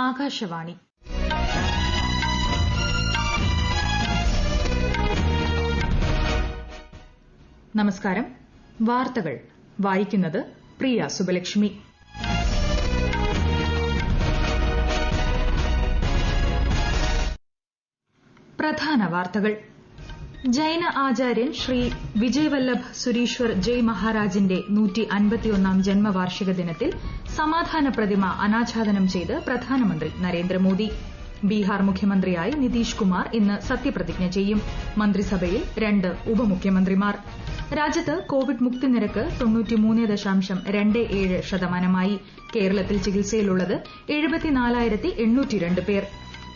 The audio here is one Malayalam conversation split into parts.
ആകാശവാണി. നമസ്കാരം. വാർത്തകൾ വായിക്കുന്നത് പ്രിയ സുബലക്ഷ്മി. പ്രധാന വാർത്തകൾ. ജൈന ആചാര്യൻ ശ്രീ വിജയ് വല്ലഭ് സുരീശ്വർ ജയ് മഹാരാജിന്റെ 151ാം ജന്മവാർഷിക ദിനത്തിൽ സമാധാന പ്രതിമ അനാച്ഛാദനം ചെയ്ത് പ്രധാനമന്ത്രി നരേന്ദ്രമോദി. ബീഹാർ മുഖ്യമന്ത്രിയായി നിതീഷ് കുമാർ ഇന്ന് സത്യപ്രതിജ്ഞ ചെയ്യും. മന്ത്രിസഭയിൽ 2 ഉപമുഖ്യമന്ത്രിമാർ. രാജ്യത്ത് കോവിഡ് മുക്തി നിരക്ക് 93.27%. കേരളത്തിൽ ചികിത്സയിലുള്ളത് 74,802 പേർ.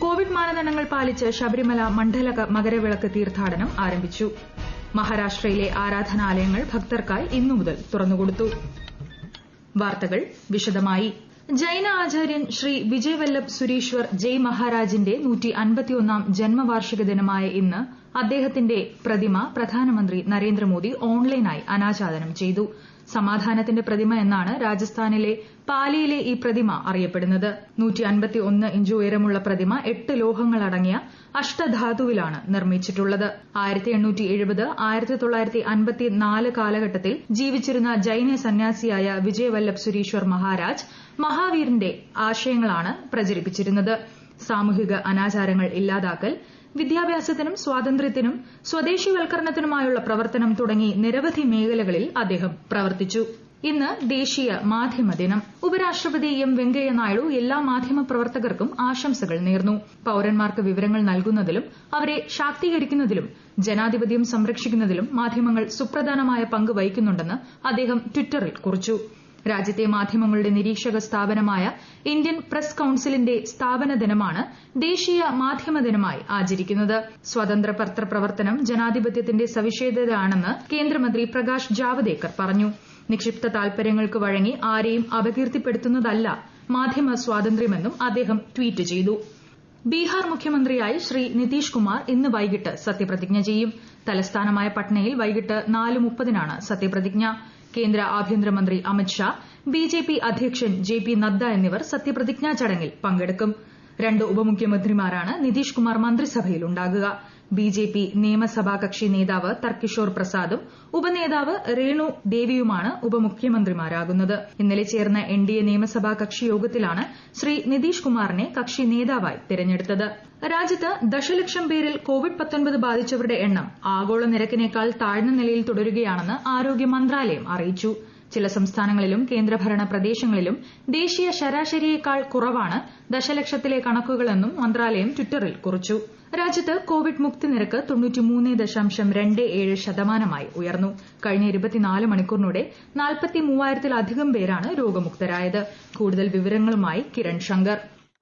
കോവിഡ് മാനദണ്ഡങ്ങൾ പാലിച്ച് ശബരിമല മണ്ഡല മകരവിളക്ക് തീർത്ഥാടനം ആരംഭിച്ചു. മഹാരാഷ്ട്രയിലെ ആരാധനാലയങ്ങൾ ഭക്തർക്കായി ഇന്നു മുതൽ തുറന്നുകൊടുത്തു. വാർത്തകൾ വിശദമായി. ജൈന ആചാര്യൻ ശ്രീ വിജയ് വല്ലഭ് സുരീശ്വർ ജയ് മഹാരാജിന്റെ 151ാം ജന്മവാർഷിക ദിനമായ ഇന്ന് അദ്ദേഹത്തിന്റെ പ്രതിമ പ്രധാനമന്ത്രി നരേന്ദ്രമോദി ഓൺലൈനായി അനാച്ഛാദനം ചെയ്തു. സമാധാനത്തിന്റെ പ്രതിമ എന്നാണ് രാജസ്ഥാനിലെ പാലിയിലെ ഈ പ്രതിമ അറിയപ്പെടുന്നത്. 151 ഇഞ്ച് ഉയരമുള്ള പ്രതിമ 8 ലോഹങ്ങളടങ്ങിയ അഷ്ടധാതുവിലാണ് നിർമ്മിച്ചിട്ടുള്ളത്. 1870, 1954 കാലഘട്ടത്തിൽ ജീവിച്ചിരുന്ന ജൈന സന്യാസിയായ വിജയ് വല്ലഭ് സുരീശ്വർ മഹാരാജ് മഹാവീറിന്റെ ആശയങ്ങളാണ് പ്രചരിപ്പിച്ചിരുന്നത്. സാമൂഹിക അനാചാരങ്ങൾ ഇല്ലാതാക്കൽ, വിദ്യാഭ്യാസത്തിനും സ്വാതന്ത്ര്യത്തിനും സ്വദേശിവൽക്കരണത്തിനുമായുള്ള പ്രവർത്തനം തുടങ്ങി നിരവധി മേഖലകളിൽ അദ്ദേഹം പ്രവർത്തിച്ചു. ഇന്ന് ദേശീയ മാധ്യമ ദിനം. ഉപരാഷ്ട്രപതി എം വെങ്കയ്യ നായിഡു എല്ലാ മാധ്യമ പ്രവർത്തകർക്കും ആശംസകൾ നേർന്നു. പൌരന്മാർക്ക് വിവരങ്ങൾ നൽകുന്നതിലും അവരെ ശാക്തീകരിക്കുന്നതിലും ജനാധിപത്യം സംരക്ഷിക്കുന്നതിലും മാധ്യമങ്ങൾ സുപ്രധാനമായ പങ്ക് വഹിക്കുന്നുണ്ടെന്ന് അദ്ദേഹം ട്വിറ്ററിൽ കുറിച്ചു. രാജ്യത്തെ മാധ്യമങ്ങളുടെ നിരീക്ഷക സ്ഥാപനമായ ഇന്ത്യൻ പ്രസ് കൌൺസിലിന്റെ സ്ഥാപന ദിനമാണ് ദേശീയ മാധ്യമ ദിനമായി ആചരിക്കുന്നത്. സ്വതന്ത്ര പത്രപ്രവർത്തനം ജനാധിപത്യത്തിന്റെ സവിശേഷതയാണെന്ന് കേന്ദ്രമന്ത്രി പ്രകാശ് ജാവദേക്കർ പറഞ്ഞു. നിക്ഷിപ്ത താൽപര്യങ്ങൾക്ക് വഴങ്ങി ആരെയും അപകീർത്തിപ്പെടുത്തുന്നതല്ല മാധ്യമ സ്വാതന്ത്ര്യമെന്നും അദ്ദേഹം ട്വീറ്റ് ചെയ്തു. ബീഹാർ മുഖ്യമന്ത്രിയായി ശ്രീ നിതീഷ് കുമാർ ഇന്ന് വൈകിട്ട് സത്യപ്രതിജ്ഞ ചെയ്യും. തലസ്ഥാനമായ പട്നയിൽ വൈകിട്ട് 4:30-നാണ് സത്യപ്രതിജ്ഞ. കേന്ദ്ര ആഭ്യന്തരമന്ത്രി അമിത് ഷാ, ബിജെപി അധ്യക്ഷൻ ജെ.പി. നദ്ദ എന്നിവർ സത്യപ്രതിജ്ഞാ ചടങ്ങിൽ പങ്കെടുക്കും. 2 ഉപമുഖ്യമന്ത്രിമാരാണ് നിതീഷ് കുമാർ മന്ത്രിസഭയിലുണ്ടാകുക. ബിജെപി നിയമസഭാ കക്ഷി നേതാവ് തർക്കിഷോർ പ്രസാദും ഉപനേതാവ് രേണു ദേവിയുമാണ് ഉപമുഖ്യമന്ത്രിമാരാകുന്നത്. ഇന്നലെ ചേർന്ന എൻഡിഎ നിയമസഭാ കക്ഷി യോഗത്തിലാണ് ശ്രീ നിതീഷ് കുമാറിനെ കക്ഷി നേതാവായി തെരഞ്ഞെടുത്തത്. രാജ്യത്ത് ദശലക്ഷം പേരിൽ കോവിഡ്-19 ബാധിച്ചവരുടെ എണ്ണം ആഗോള നിരക്കിനേക്കാൾ താഴ്ന്ന നിലയിൽ തുടരുകയാണെന്ന് ആരോഗ്യ മന്ത്രാലയം അറിയിച്ചു. ചില സംസ്ഥാനങ്ങളിലും കേന്ദ്രഭരണ പ്രദേശങ്ങളിലും ദേശീയ ശരാശരിയേക്കാൾ കുറവാണ് ദശലക്ഷത്തിലെ കണക്കുകളെന്നും മന്ത്രാലയം ട്വിറ്ററിൽ കുറിച്ചു. രാജ്യത്ത് കോവിഡ് മുക്തി നിരക്ക് 93.27% ഉയർന്നു. കഴിഞ്ഞ 24 മണിക്കൂറിനിടെ 43,000-ലധികം പേരാണ് രോഗമുക്തരായത്. കൂടുതൽ വിവരങ്ങളുമായി കിരൺ ശങ്കർ.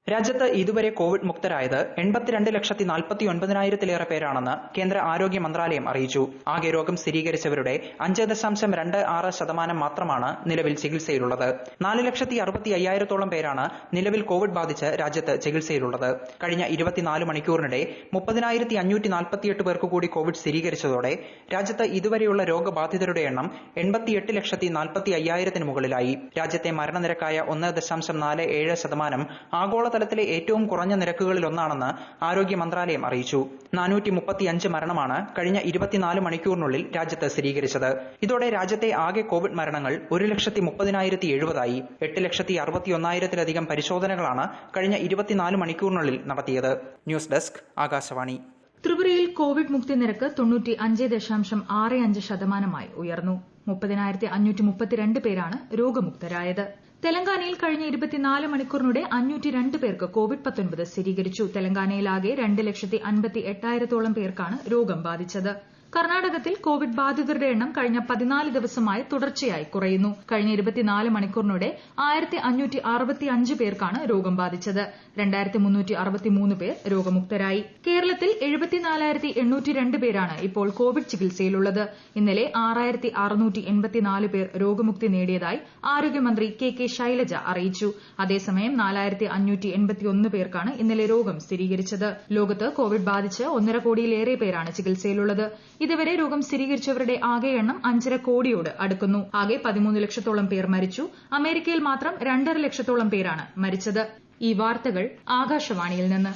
രാജ്യത്ത് ഇതുവരെ കോവിഡ് മുക്തരായത് 82,49,000-ലേറെ പേരാണെന്ന് കേന്ദ്ര ആരോഗ്യ മന്ത്രാലയം അറിയിച്ചു. ആകെ രോഗം സ്ഥിരീകരിച്ചവരുടെ 5.26% മാത്രമാണ് നിലവിൽ ചികിത്സയിലുള്ളത്. 4,65,000-ഓളം പേരാണ് നിലവിൽ കോവിഡ് ബാധിച്ച് രാജ്യത്ത് ചികിത്സയിലുള്ളത്. കഴിഞ്ഞ 24 മണിക്കൂറിനിടെ 30,548 പേർക്ക് കൂടി കോവിഡ് സ്ഥിരീകരിച്ചതോടെ രാജ്യത്ത് ഇതുവരെയുള്ള രോഗബാധിതരുടെ എണ്ണം 88,45,000-ന് മുകളിലായി. രാജ്യത്തെ മരണനിരക്കായ 1.47% ആഗോള തലത്തിലെ ഏറ്റവും കുറഞ്ഞ നിരക്കുകളിലൊന്നാണെന്ന് ആരോഗ്യ മന്ത്രാലയം അറിയിച്ചു. 435 മരണമാണ് കഴിഞ്ഞ 24 മണിക്കൂറിനുള്ളിൽ രാജ്യത്ത് സ്ഥിരീകരിച്ചത്. ഇതോടെ രാജ്യത്തെ ആകെ കോവിഡ് മരണങ്ങൾ 1,30,070 8,61,000-ലധികം പരിശോധനകളാണ് കഴിഞ്ഞ 24 മണിക്കൂറിനുള്ളിൽ നടത്തിയത്. News desk Akashvani. ത്രിപുരയിൽ കോവിഡ് മുക്തി നിരക്ക് 95.65% ഉയർന്നു. 30,532 പേരാണ് രോഗമുക്തരായത്. തെലങ്കാനയിൽ കഴിഞ്ഞ 24 മണിക്കൂറിനിടെ 502 പേർക്ക് കോവിഡ്-19 സ്ഥിരീകരിച്ചു. തെലങ്കാനയിലാകെ 2,58,000-ഓളം പേർക്കാണ് രോഗം ബാധിച്ചത്. കർണാടകത്തിൽ കോവിഡ് ബാധിതരുടെ എണ്ണം കഴിഞ്ഞ 14 ദിവസമായി തുടർച്ചയായി കുറയുന്നു. കഴിഞ്ഞ 24 മണിക്കൂറിനിടെ 1,565 പേർക്കാണ് രോഗം ബാധിച്ചത്. 2,363 പേർ രോഗമുക്തരായി. കേരളത്തിൽ 74,802 പേരാണ് ഇപ്പോൾ കോവിഡ് ചികിത്സയിലുള്ളത്. ഇന്നലെ 6,684 പേർ രോഗമുക്തി നേടിയതായി ആരോഗ്യമന്ത്രി കെ ശൈലജ അറിയിച്ചു. അതേസമയം 4,581 പേർക്കാണ് ഇന്നലെ രോഗം സ്ഥിരീകരിച്ചത്. ലോകത്ത് കോവിഡ് ബാധിച്ച് 1.5 കോടിയിലേറെ പേരാണ് ചികിത്സയിലുള്ളത്. ഇതുവരെ രോഗം സ്ഥിരീകരിച്ചവരുടെ ആകെ എണ്ണം 5.5 കോടിയോട് അടുക്കുന്നു. ആകെ 13 ലക്ഷത്തോളം പേർ മരിച്ചു. അമേരിക്കയിൽ മാത്രം 2.5 ലക്ഷത്തോളം പേരാണ് മരിച്ചത്. ഈ വാർത്തകൾ ആകാശവാണിയിൽ നിന്ന്.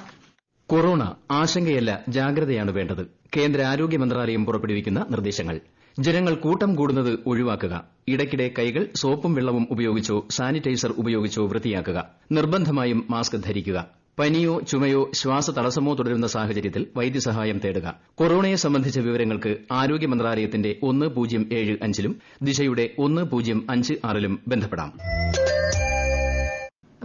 കൊറോണ ആശങ്കയല്ല, ജാഗ്രതയാണ് വേണ്ടത്. കേന്ദ്ര ആരോഗ്യ മന്ത്രാലയം പുറപ്പെടുവിക്കുന്ന നിർദ്ദേശങ്ങൾ. ജനങ്ങൾ കൂട്ടം കൂടുന്നത് ഒഴിവാക്കുക. ഇടയ്ക്കിടെ കൈകൾ സോപ്പും വെള്ളവും ഉപയോഗിച്ചോ സാനിറ്റൈസർ ഉപയോഗിച്ചോ വൃത്തിയാക്കുക. നിർബന്ധമായും മാസ്ക് ധരിക്കുക. പനിയോ ചുമയോ ശ്വാസതടസ്സമോ തുടരുന്ന സാഹചര്യത്തിൽ വൈദ്യസഹായം തേടുക. കൊറോണയെ സംബന്ധിച്ച വിവരങ്ങൾക്ക് ആരോഗ്യ മന്ത്രാലയത്തിന്റെ 1075-ലും ദിശയുടെ 1056-ലും ബന്ധപ്പെടാം.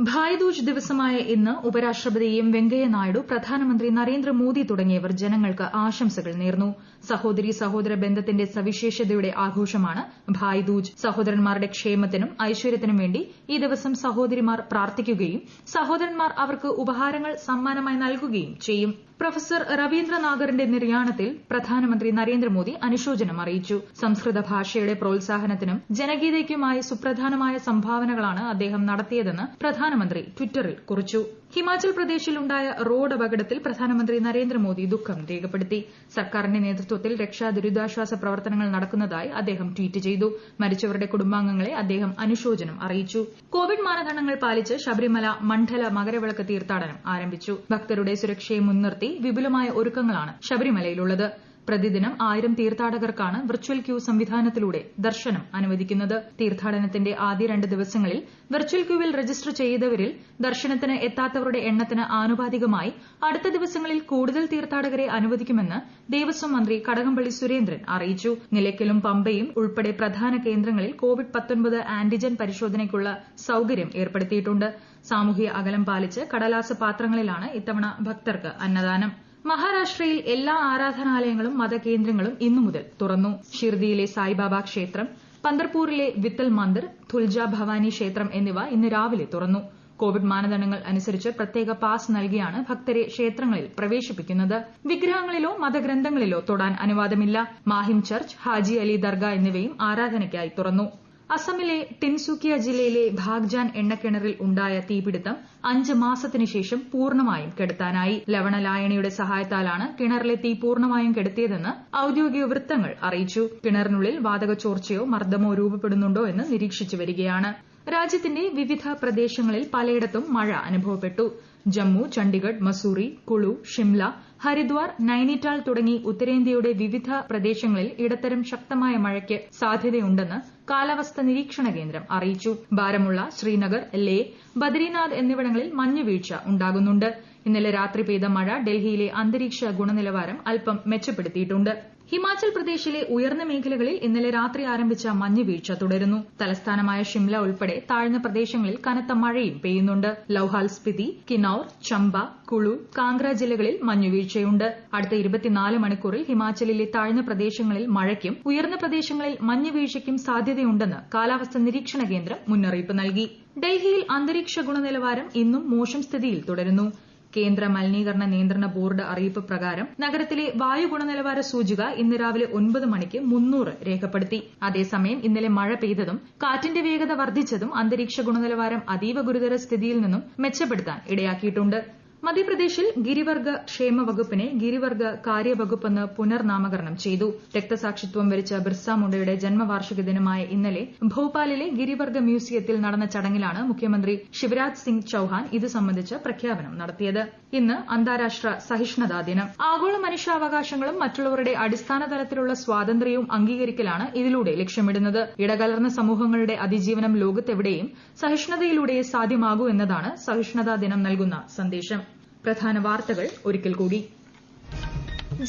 ഭായ്ദൂജ് ദിവസമായ ഇന്ന് ഉപരാഷ്ട്രപതി എം വെങ്കയ്യ നായിഡു, പ്രധാനമന്ത്രി നരേന്ദ്രമോദി തുടങ്ങിയവർ ജനങ്ങൾക്ക് ആശംസകൾ നേർന്നു. സഹോദരീ സഹോദര ബന്ധത്തിന്റെ സവിശേഷതയുടെ ആഘോഷമാണ് ഭായ്ദൂജ്. സഹോദരന്മാരുടെ ക്ഷേമത്തിനും ഐശ്വര്യത്തിനും വേണ്ടി ഈ ദിവസം സഹോദരിമാർ പ്രാർത്ഥിക്കുകയും സഹോദരന്മാർ അവർക്ക് ഉപഹാരങ്ങൾ സമ്മാനമായി നൽകുകയും ചെയ്യും. പ്രൊഫസർ രവീന്ദ്ര നാഗറിന്റെ നിര്യാണത്തിൽ പ്രധാനമന്ത്രി നരേന്ദ്രമോദി അനുശോചനം അറിയിച്ചു. സംസ്കൃത ഭാഷയുടെ പ്രോത്സാഹനത്തിനും ജനകീയതയ്ക്കുമായി സുപ്രധാനമായ സംഭാവനകളാണ് അദ്ദേഹം നടത്തിയതെന്ന് പ്രധാനമന്ത്രി ട്വിറ്ററിൽ കുറിച്ചു. ഹിമാചൽ പ്രദേശിൽ ഉണ്ടായ റോഡ് അപകടത്തിൽ പ്രധാനമന്ത്രി നരേന്ദ്രമോദി ദുഃഖം രേഖപ്പെടുത്തി. സർക്കാരിന്റെ നേതൃത്വത്തിൽ രക്ഷാ ദുരിതാശ്വാസ പ്രവർത്തനങ്ങൾ നടക്കുന്നതായി അദ്ദേഹം ട്വീറ്റ് ചെയ്തു. മരിച്ചവരുടെ കുടുംബാംഗങ്ങളെ അദ്ദേഹം അനുശോചനം അറിയിച്ചു. കോവിഡ് മാനദണ്ഡങ്ങൾ പാലിച്ച് ശബരിമല മണ്ഡല മകരവിളക്ക് തീർത്ഥാടനം ആരംഭിച്ചു. ഭക്തരുടെ സുരക്ഷയെ മുൻനിർത്തി വിപുലമായ ഒരുക്കങ്ങളാണ് ശബരിമലയിലുള്ളത്. പ്രതിദിനം 1000 തീർത്ഥാടകർക്കാണ് വെർച്വൽ ക്യൂ സംവിധാനത്തിലൂടെ ദർശനം അനുവദിക്കുന്നത്. തീർത്ഥാടനത്തിന്റെ ആദ്യ 2 ദിവസങ്ങളിൽ വെർച്വൽ ക്യൂവിൽ രജിസ്റ്റർ ചെയ്തവരിൽ ദർശനത്തിന് എത്താത്തവരുടെ എണ്ണത്തിന് ആനുപാതികമായി അടുത്ത ദിവസങ്ങളിൽ കൂടുതൽ തീർത്ഥാടകരെ അനുവദിക്കുമെന്ന് ദേവസ്വം മന്ത്രി കടകംപള്ളി സുരേന്ദ്രൻ അറിയിച്ചു. നിലയ്ക്കലും പമ്പയും ഉൾപ്പെടെ പ്രധാന കേന്ദ്രങ്ങളിൽ കോവിഡ്-19 ആന്റിജൻ പരിശോധനയ്ക്കുള്ള സൌകര്യം ഏർപ്പെടുത്തിയിട്ടുണ്ട്. സാമൂഹ്യ അകലം പാലിച്ച് കടലാസ് പാത്രങ്ങളിലാണ് ഇത്തവണ ഭക്തർക്ക് അന്നദാനം. മഹാരാഷ്ട്രയിൽ എല്ലാ ആരാധനാലയങ്ങളും മതകേന്ദ്രങ്ങളും ഇന്നു മുതൽ തുറന്നു. ഷിർദിയിലെ സായിബാബ ക്ഷേത്രം, പന്തർപൂരിലെ വിത്തൽ മന്ദിർ, തുൽജ ഭവാനി ക്ഷേത്രം എന്നിവ ഇന്ന് രാവിലെ തുറന്നു. കോവിഡ് മാനദണ്ഡങ്ങൾ അനുസരിച്ച് പ്രത്യേക പാസ് നൽകിയാണ് ഭക്തരെ ക്ഷേത്രങ്ങളിൽ പ്രവേശിപ്പിക്കുന്നത്. വിഗ്രഹങ്ങളിലോ മതഗ്രന്ഥങ്ങളിലോ തൊടാൻ അനുവാദമില്ല. മാഹിം ചർച്ച്, ഹാജി അലി ദർഗ എന്നിവയും ആരാധനയ്ക്കായി തുറന്നു. അസമിലെ ടിൻസുകിയ ജില്ലയിലെ ഭാഗ്ജാൻ എണ്ണക്കിണറിൽ ഉണ്ടായ തീപിടുത്തം 5 മാസത്തിന് ശേഷം പൂർണ്ണമായും കെടുത്താനായി. ലവണലായനിയുടെ സഹായത്താലാണ് കിണറിലെ തീ പൂർണ്ണമായും കെടുത്തിയതെന്ന് ഔദ്യോഗിക വൃത്തങ്ങൾ അറിയിച്ചു. കിണറിനുള്ളിൽ വാതക ചോർച്ചയോ മർദ്ദമോ രൂപപ്പെടുന്നുണ്ടോ എന്ന് നിരീക്ഷിച്ചു വരികയാണ്. രാജ്യത്തിന്റെ വിവിധ പ്രദേശങ്ങളിൽ പലയിടത്തും മഴ അനുഭവപ്പെട്ടു. ജമ്മു, ചണ്ഡിഗഡ്, മസൂറി, കുളു, ഷിംല, ഹരിദ്വാർ, നൈനിറ്റാൾ തുടങ്ങി ഉത്തരേന്ത്യയുടെ വിവിധ പ്രദേശങ്ങളിൽ ഇടത്തരം ശക്തമായ മഴയ്ക്ക് സാധ്യതയുണ്ടെന്ന് കാലാവസ്ഥാ നിരീക്ഷണ കേന്ദ്രം അറിയിച്ചു. ബാരമുള്ള, ശ്രീനഗർ, ലേ, ബദ്രിനാഥ് എന്നിവിടങ്ങളിൽ മഞ്ഞുവീഴ്ച ഉണ്ടാകുന്നുണ്ട്. ഇന്നലെ രാത്രി പെയ്ത മഴ ഡൽഹിയിലെ അന്തരീക്ഷ ഗുണനിലവാരം അല്പം മെച്ചപ്പെടുത്തിയിട്ടുണ്ട്. ഹിമാചൽ പ്രദേശിലെ ഉയർന്ന മേഖലകളിൽ ഇന്നലെ രാത്രി ആരംഭിച്ച മഞ്ഞുവീഴ്ച തുടരുന്നു. തലസ്ഥാനമായ ഷിംല ഉൾപ്പെടെ താഴ്ന്ന പ്രദേശങ്ങളിൽ കനത്ത മഴയും പെയ്യുന്നുണ്ട്. ലൌഹാൽ സ്പിതി, കിന്നൌർ, ചമ്പ, കുളു, കാംഗ്ര ജില്ലകളിൽ മഞ്ഞുവീഴ്ചയുണ്ട്. അടുത്ത 24 മണിക്കൂറിൽ ഹിമാചലിലെ താഴ്ന്ന പ്രദേശങ്ങളിൽ മഴയ്ക്കും ഉയർന്ന പ്രദേശങ്ങളിൽ മഞ്ഞുവീഴ്ചയ്ക്കും സാധ്യതയുണ്ടെന്ന് കാലാവസ്ഥാ നിരീക്ഷണ കേന്ദ്രം മുന്നറിയിപ്പ് നൽകി. ഡൽഹിയിൽ അന്തരീക്ഷ ഗുണനിലവാരം ഇന്നും മോശം സ്ഥിതിയിൽ തുടരുന്നു. കേന്ദ്ര മലിനീകരണ നിയന്ത്രണ ബോർഡ് അറിയിപ്പ് പ്രകാരം നഗരത്തിലെ വായു ഗുണനിലവാര സൂചിക ഇന്ന് രാവിലെ 9 മണിക്ക് 300 രേഖപ്പെടുത്തി. അതേസമയം ഇന്നലെ മഴ പെയ്തതും കാറ്റിന്റെ വേഗത വർദ്ധിച്ചതും അന്തരീക്ഷ ഗുണനിലവാരം അതീവ ഗുരുതര സ്ഥിതിയിൽ നിന്നും മെച്ചപ്പെടുത്താൻ ഇടയാക്കിയിട്ടുണ്ട്. മധ്യപ്രദേശിൽ ഗിരിവർഗ ക്ഷേമ വകുപ്പിനെ ഗിരിവർഗ കാര്യവകുപ്പെന്ന് പുനർനാമകരണം ചെയ്തു. രക്തസാക്ഷിത്വം വരിച്ച ബിർസ മുണ്ടയുടെ ജന്മവാർഷിക ദിനമായ ഇന്നലെ ഭോപ്പാലിലെ ഗിരിവർഗ മ്യൂസിയത്തിൽ നടന്ന ചടങ്ങിലാണ് മുഖ്യമന്ത്രി ശിവരാജ് സിംഗ് ചൌഹാൻ ഇത് സംബന്ധിച്ച് പ്രഖ്യാപനം നടത്തിയത്. ഇന്ന് അന്താരാഷ്ട്ര സഹിഷ്ണുതാ ദിനം. ആഗോള മനുഷ്യാവകാശങ്ങളും മറ്റുള്ളവരുടെ അടിസ്ഥാന തലത്തിലുള്ള സ്വാതന്ത്ര്യവും അംഗീകരിക്കലാണ് ഇതിലൂടെ ലക്ഷ്യമിടുന്നത്. ഇടകലർന്ന സമൂഹങ്ങളുടെ അതിജീവനം ലോകത്തെവിടെയും സഹിഷ്ണുതയിലൂടെ സാധ്യമാകൂ എന്നതാണ് സഹിഷ്ണുതാ ദിനം നൽകുന്ന സന്ദേശം. പ്രധാന വാർത്തകൾ ഒരിക്കൽ കൂടി.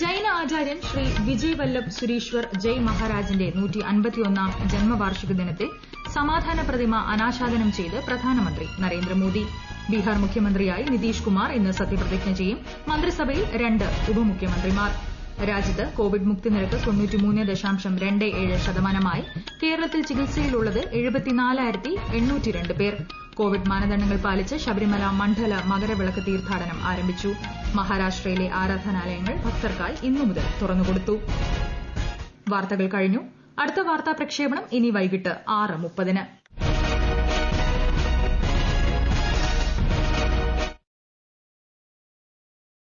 ജൈന ആചാര്യൻ ശ്രീ വിജയ് വല്ലഭ് സുരീശ്വർ ജയ് മഹാരാജിന്റെ 151ാം ജന്മവാർഷിക ദിനത്തിൽ സമാധാന പ്രതിമ അനാച്ഛാദനം ചെയ്ത് പ്രധാനമന്ത്രി നരേന്ദ്രമോദി. ബീഹാർ മുഖ്യമന്ത്രിയായി നിതീഷ് കുമാർ ഇന്ന് സത്യപ്രതിജ്ഞ ചെയ്യും. മന്ത്രിസഭയിൽ 2 ഉപമുഖ്യമന്ത്രിമാർ. രാജ്യത്ത് കോവിഡ് മുക്തി നിരക്ക് 93.27%. കേരളത്തിൽ ചികിത്സയിലുള്ളത് 74,802 പേർ. കോവിഡ് മാനദണ്ഡങ്ങൾ പാലിച്ച് ശബരിമല മണ്ഡല മകരവിളക്ക് തീർത്ഥാടനം ആരംഭിച്ചു. മഹാരാഷ്ട്രയിലെ ആരാധനാലയങ്ങൾ ഭക്തർക്കായി ഇന്നു മുതൽ തുറന്നുകൊടുത്തു. വാർത്തകൾ കഴിഞ്ഞു. അടുത്ത വാർത്താ പ്രക്ഷേപണം ഇനി വൈകിട്ട് 6:30.